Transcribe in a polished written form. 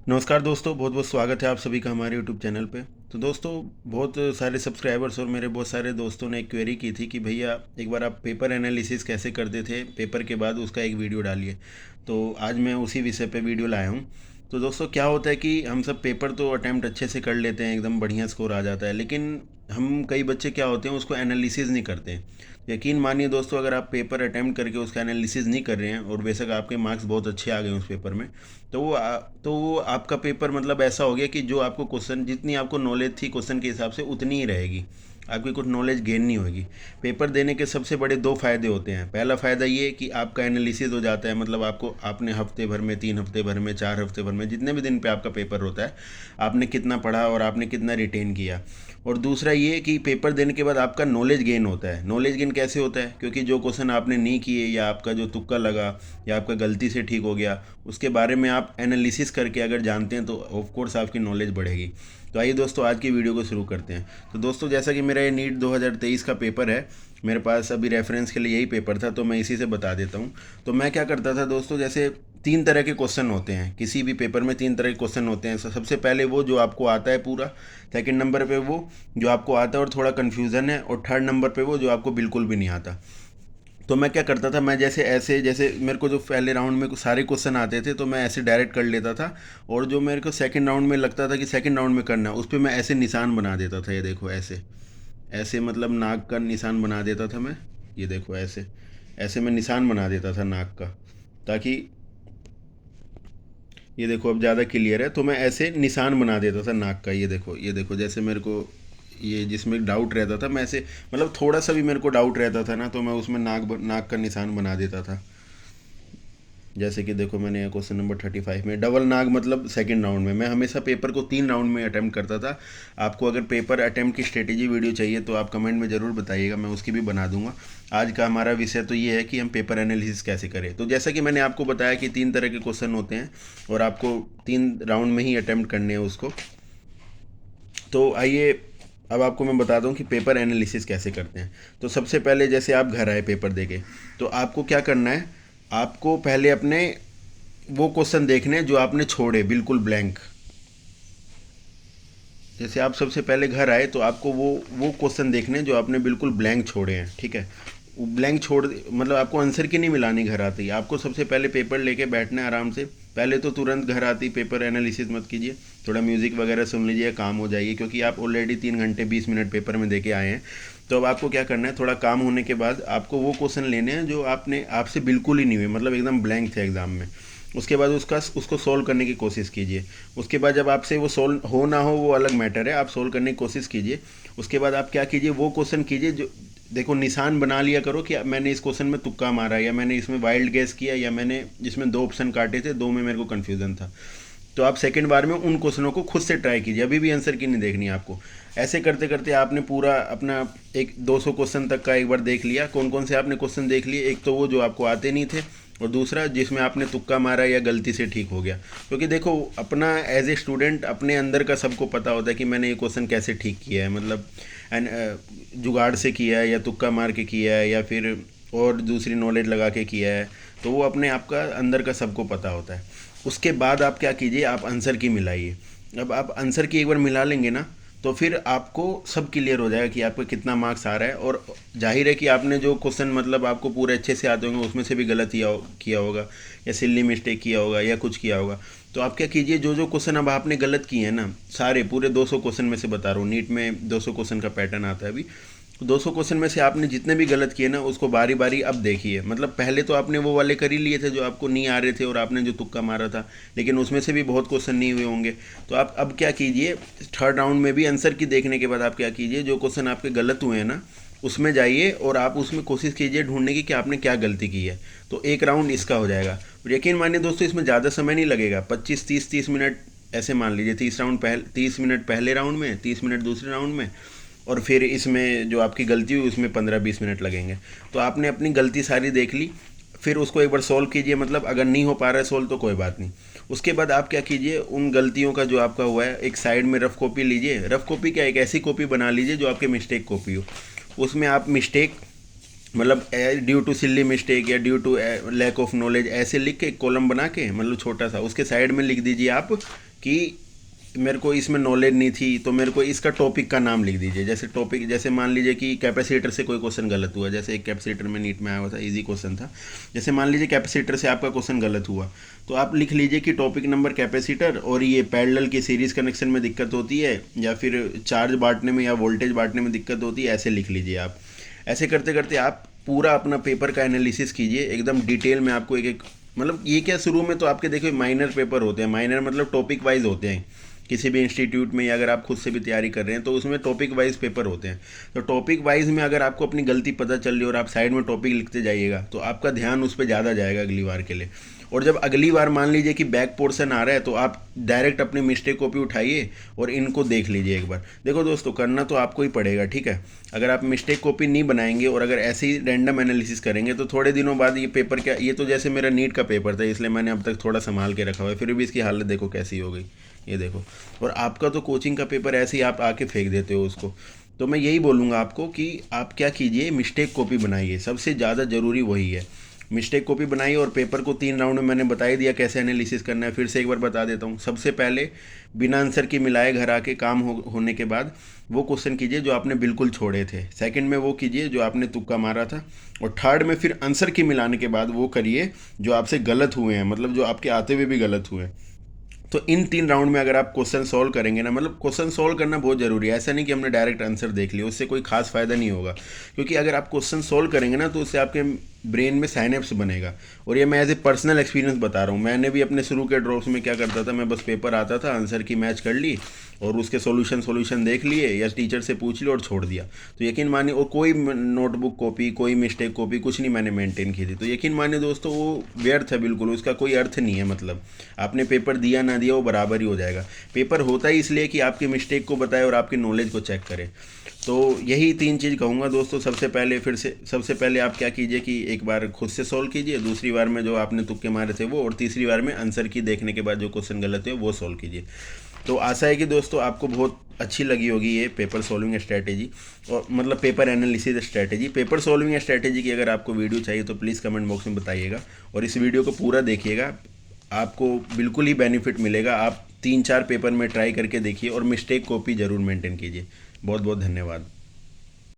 नमस्कार दोस्तों, बहुत बहुत स्वागत है आप सभी का हमारे यूट्यूब चैनल पे। तो दोस्तों, बहुत सारे सब्सक्राइबर्स और मेरे बहुत सारे दोस्तों ने एक क्वेरी की थी कि भैया एक बार आप पेपर एनालिसिस कैसे करते थे, पेपर के बाद उसका एक वीडियो डालिए। तो आज मैं उसी विषय पे वीडियो लाया हूँ। तो दोस्तों, क्या होता है कि हम सब पेपर तो अटैम्प्ट अच्छे से कर लेते हैं, एकदम बढ़िया स्कोर आ जाता है, लेकिन हम कई बच्चे क्या होते हैं उसको एनालिसिस नहीं करते हैं। यकीन मानिए दोस्तों, अगर आप पेपर अटैम्प्ट करके उसका एनालिसिस नहीं कर रहे हैं और बेशक आपके मार्क्स बहुत अच्छे आ गए उस पेपर में, तो वो आपका पेपर मतलब ऐसा हो गया कि जो आपको क्वेश्चन, जितनी आपको नॉलेज थी क्वेश्चन के हिसाब से उतनी ही रहेगी, आपकी कुछ नॉलेज गेन नहीं होगी। पेपर देने के सबसे बड़े दो फ़ायदे होते हैं। पहला फ़ायदा ये कि आपका एनालिसिस हो जाता है, मतलब आपने हफ्ते भर में, 3 हफ्ते भर में, 4 हफ्ते भर में, जितने भी दिन पे आपका पेपर होता है, आपने कितना पढ़ा और आपने कितना रिटेन किया। और दूसरा ये कि पेपर देने के बाद आपका नॉलेज गेन होता है। नॉलेज गेन कैसे होता है? क्योंकि जो क्वेश्चन आपने नहीं किए या आपका जो तुक्का लगा या आपका गलती से ठीक हो गया, उसके बारे में आप एनालिसिस करके अगर जानते हैं तो ऑफ कोर्स आपकी नॉलेज बढ़ेगी। तो आइए दोस्तों, आज की वीडियो को शुरू करते हैं। तो दोस्तों, जैसा कि मेरा ये नीट 2023 का पेपर है, मेरे पास अभी रेफरेंस के लिए यही पेपर था, तो मैं इसी से बता देता हूँ। तो मैं क्या करता था दोस्तों, जैसे 3 तरह के क्वेश्चन होते हैं किसी भी पेपर में, 3 तरह के क्वेश्चन होते हैं। सबसे पहले वो जो आपको आता है पूरा, सेकंड नंबर पे वो जो आपको आता है और थोड़ा कन्फ्यूज़न है, और थर्ड नंबर पे वो जो आपको बिल्कुल भी नहीं आता। तो मैं क्या करता था, मैं जैसे मेरे को जो पहले राउंड में सारे क्वेश्चन आते थे तो मैं ऐसे डायरेक्ट कर लेता था। और जो मेरे को सेकंड राउंड में लगता था कि सेकंड राउंड में करना है, उस पर मैं ऐसे निशान बना देता था। ये देखो, ऐसे ऐसे मतलब नाक का निशान बना देता था मैं। ये देखो, ऐसे ऐसे मैं निशान बना देता था नाक का, ताकि ये देखो अब ज़्यादा क्लियर है। तो मैं ऐसे निशान बना देता था नाक का। ये देखो जैसे मेरे को ये जिसमें डाउट रहता था, मैं ऐसे मतलब थोड़ा सा भी मेरे को डाउट रहता था ना, तो मैं उसमें नाक का निशान बना देता था। जैसे कि देखो, मैंने क्वेश्चन नंबर 35 में डबल नाग मतलब सेकंड राउंड में, मैं हमेशा पेपर को 3 राउंड में अटैम्प्ट करता था। आपको अगर पेपर अटैम्प्ट की स्ट्रेटेजी वीडियो चाहिए तो आप कमेंट में ज़रूर बताइएगा, मैं उसकी भी बना दूंगा। आज का हमारा विषय तो ये है कि हम पेपर एनालिसिस कैसे करें। तो जैसा कि मैंने आपको बताया कि 3 तरह के क्वेश्चन होते हैं और आपको 3 राउंड में ही अटैम्प्ट करने हैं उसको। तो आइए, अब आपको मैं बताता हूँ कि पेपर एनालिसिस कैसे करते हैं। तो सबसे पहले जैसे आप घर आए पेपर देके, तो आपको क्या करना है, आपको पहले अपने वो क्वेश्चन देखने हैं जो आपने छोड़े बिल्कुल ब्लैंक। जैसे आप सबसे पहले घर आए तो आपको वो क्वेश्चन देखने हैं जो आपने बिल्कुल ब्लैंक छोड़े हैं, ठीक है। वो ब्लैंक छोड़ मतलब आपको आंसर की नहीं मिलानी घर आते ही, आपको सबसे पहले पेपर लेके बैठना है आराम से। पहले तो तुरंत घर आते ही पेपर एनालिसिस मत कीजिए, थोड़ा म्यूज़िक वगैरह सुन लीजिए, काम हो जाइए, क्योंकि आप ऑलरेडी 3 घंटे 20 मिनट पेपर में दे के आए हैं। तो अब आपको क्या करना है, थोड़ा काम होने के बाद आपको वो क्वेश्चन लेने हैं जो आपसे बिल्कुल ही नहीं हुए, मतलब एकदम ब्लैंक थे एग्ज़ाम में। उसके बाद उसको सोल्व करने की कोशिश कीजिए। उसके बाद जब आपसे वो सोल्व हो ना हो वो अलग मैटर है, आप सोल्व करने की कोशिश कीजिए। उसके बाद आप क्या कीजिए, वो क्वेश्चन कीजिए जो, देखो निशान बना लिया करो कि मैंने इस क्वेश्चन में तुक्का मारा, या मैंने इसमें वाइल्ड गैस किया, या मैंने जिसमें 2 ऑप्शन काटे थे 2 में मेरे को कन्फ्यूज़न था। तो आप सेकंड बार में उन क्वेश्चनों को खुद से ट्राई कीजिए, अभी भी आंसर की नहीं देखनी है आपको। ऐसे करते करते आपने पूरा अपना एक 200 क्वेश्चन तक का एक बार देख लिया। कौन कौन से आपने क्वेश्चन देख लिए? एक तो वो जो आपको आते नहीं थे, और दूसरा जिसमें आपने तुक्का मारा या गलती से ठीक हो गया। क्योंकि देखो, अपना एज ए स्टूडेंट अपने अंदर का सबको पता होता है कि मैंने ये क्वेश्चन कैसे ठीक किया है, मतलब एंड जुगाड़ से किया है या तुक्का मार के किया है या फिर और दूसरी नॉलेज लगा के किया है। तो वो अपने आप का अंदर का सबको पता होता है। उसके बाद आप क्या कीजिए, आप आंसर की मिलाइए। अब आप आंसर की एक बार मिला लेंगे ना, तो फिर आपको सब क्लियर हो जाएगा कि आपका कितना मार्क्स आ रहा है। और जाहिर है कि आपने जो क्वेश्चन मतलब आपको पूरे अच्छे से आते होंगे उसमें से भी गलत किया होगा, या सिल्ली मिस्टेक किया होगा, या कुछ किया होगा। तो आप क्या कीजिए, जो जो क्वेश्चन अब आपने गलत किए हैं ना, सारे पूरे 200 क्वेश्चन में से बता रहा हूँ, नीट में 200 क्वेश्चन का पैटर्न आता है अभी। 200 क्वेश्चन में से आपने जितने भी गलत किए ना, उसको बारी बारी अब देखिए। मतलब पहले तो आपने वो वाले कर ही लिए थे जो आपको नहीं आ रहे थे और आपने जो तुक्का मारा था, लेकिन उसमें से भी बहुत क्वेश्चन नहीं हुए होंगे। तो आप अब क्या कीजिए, थर्ड राउंड में भी आंसर की देखने के बाद आप क्या कीजिए, जो क्वेश्चन आपके गलत हुए हैं ना, उसमें जाइए और आप उसमें कोशिश कीजिए ढूंढने की कि आपने क्या गलती की है। तो एक राउंड इसका हो जाएगा। और यकीन मानिए दोस्तों, इसमें ज़्यादा समय नहीं लगेगा, 25 30 30 मिनट ऐसे मान लीजिए। 30 मिनट पहले राउंड में, 30 मिनट दूसरे राउंड में, और फिर इसमें जो आपकी गलती हुई उसमें 15 20 मिनट लगेंगे। तो आपने अपनी गलती सारी देख ली, फिर उसको एक बार सॉल्व कीजिए। मतलब अगर नहीं हो पा रहा है सॉल्व तो कोई बात नहीं। उसके बाद आप क्या कीजिए, उन गलतियों का जो आपका हुआ है एक साइड में रफ कॉपी लीजिए। रफ कॉपी क्या, एक ऐसी कॉपी बना लीजिए जो आपके मिस्टेक कॉपी हो। उसमें आप मिस्टेक मतलब ड्यू टू सिल्ली मिस्टेक या due to lack of knowledge ऐसे लिख के एक कॉलम बना के, मतलब छोटा सा, उसके साइड में लिख दीजिए आप कि मेरे को इसमें नॉलेज नहीं थी, तो मेरे को इसका टॉपिक का नाम लिख दीजिए। जैसे टॉपिक, जैसे मान लीजिए कि कैपेसिटर से कोई क्वेश्चन गलत हुआ, जैसे एक कैपेसिटर में नीट में आया हुआ था, इजी क्वेश्चन था। जैसे मान लीजिए कैपेसिटर से आपका क्वेश्चन गलत हुआ, तो आप लिख लीजिए कि टॉपिक नंबर कैपेसिटर, और ये पैरेलल की सीरीज कनेक्शन में दिक्कत होती है, या फिर चार्ज बांटने में या वोल्टेज बांटने में दिक्कत होती है, ऐसे लिख लीजिए आप। ऐसे करते करते आप पूरा अपना पेपर का एनालिसिस कीजिए एकदम डिटेल में। आपको एक एक, मतलब ये क्या, शुरू में तो आपके देखिए माइनर पेपर होते हैं, माइनर मतलब टॉपिक वाइज होते हैं। किसी भी इंस्टीट्यूट में या अगर आप खुद से भी तैयारी कर रहे हैं तो उसमें टॉपिक वाइज पेपर होते हैं। तो टॉपिक वाइज में अगर आपको अपनी गलती पता चल रही है और आप साइड में टॉपिक लिखते जाइएगा, तो आपका ध्यान उस पर ज़्यादा जाएगा अगली बार के लिए। और जब अगली बार मान लीजिए कि बैक पोर्शन आ रहा है, तो आप डायरेक्ट अपनी मिस्टेक कॉपी उठाइए और इनको देख लीजिए एक बार। देखो दोस्तों, करना तो आपको ही पड़ेगा, ठीक है। अगर आप मिस्टेक कॉपी नहीं बनाएंगे और अगर ऐसे ही रैंडम एनालिसिस करेंगे, तो थोड़े दिनों बाद ये पेपर क्या, ये तो जैसे मेरा नीट का पेपर था, इसलिए मैंने अब तक थोड़ा संभाल के रखा हुआ है, फिर भी इसकी हालत देखो कैसी हो गई, ये देखो। और आपका तो कोचिंग का पेपर ऐसे ही आप आके फेंक देते हो उसको। तो मैं यही बोलूँगा आपको कि आप क्या कीजिए, मिस्टेक कॉपी बनाइए, सबसे ज़्यादा ज़रूरी वही है। मिस्टेक कॉपी बनाइए, और पेपर को 3 राउंड में मैंने बता ही दिया कैसे एनालिसिस करना है, फिर से एक बार बता देता हूँ। सबसे पहले बिना आंसर की मिलाए घर आके काम होने के बाद वो क्वेश्चन कीजिए जो आपने बिल्कुल छोड़े थे। सेकंड में वो कीजिए जो आपने तुक्का मारा था। और थर्ड में फिर आंसर की मिलाने के बाद वो करिए जो आपसे गलत हुए हैं, मतलब जो आपके आते हुए भी गलत हुए हैं। तो इन 3 राउंड में अगर आप क्वेश्चन सॉल्व करेंगे ना, मतलब क्वेश्चन सॉल्व करना बहुत ज़रूरी है। ऐसा नहीं कि हमने डायरेक्ट आंसर देख लिया, उससे कोई खास फ़ायदा नहीं होगा। क्योंकि अगर आप क्वेश्चन सॉल्व करेंगे ना, तो उससे आपके ब्रेन में साइनेप्स बनेगा। और ये मैं एज ए पर्सनल एक्सपीरियंस बता रहा हूँ। मैंने भी अपने शुरू के ड्रॉप्स में क्या करता था, मैं बस पेपर आता था, आंसर की मैच कर ली और उसके सॉल्यूशन देख लिए या टीचर से पूछ लिया और छोड़ दिया। तो यकीन मानिए, और कोई नोटबुक कॉपी, कोई मिस्टेक कॉपी कुछ नहीं मैंने मेंटेन की थी। तो यकीन मानिए दोस्तों, वो व्यर्थ है बिल्कुल, उसका कोई अर्थ नहीं है। मतलब आपने पेपर दिया ना दिया, वो बराबर ही हो जाएगा। पेपर होता ही इसलिए कि आपकी मिस्टेक को बताए और आपकी नॉलेज को चेक करे। तो यही 3 चीज़ कहूँगा दोस्तों। सबसे पहले आप क्या कीजिए कि एक बार खुद से सॉल्व कीजिए, दूसरी बार में जो आपने तुक्के मारे थे वो, और तीसरी बार में आंसर की देखने के बाद जो क्वेश्चन गलत है वो सॉल्व कीजिए। तो आशा है कि दोस्तों आपको बहुत अच्छी लगी होगी ये पेपर सॉल्विंग स्ट्रैटेजी, और मतलब paper analysis strategy. Paper solving strategy की अगर आपको वीडियो चाहिए तो प्लीज़ कमेंट बॉक्स में बताइएगा, और इस वीडियो को पूरा देखिएगा, आपको बिल्कुल ही बेनिफिट मिलेगा। आप 3-4 पेपर में ट्राई करके देखिए और मिस्टेक कॉपी ज़रूर मेंटेन कीजिए। बहुत बहुत धन्यवाद।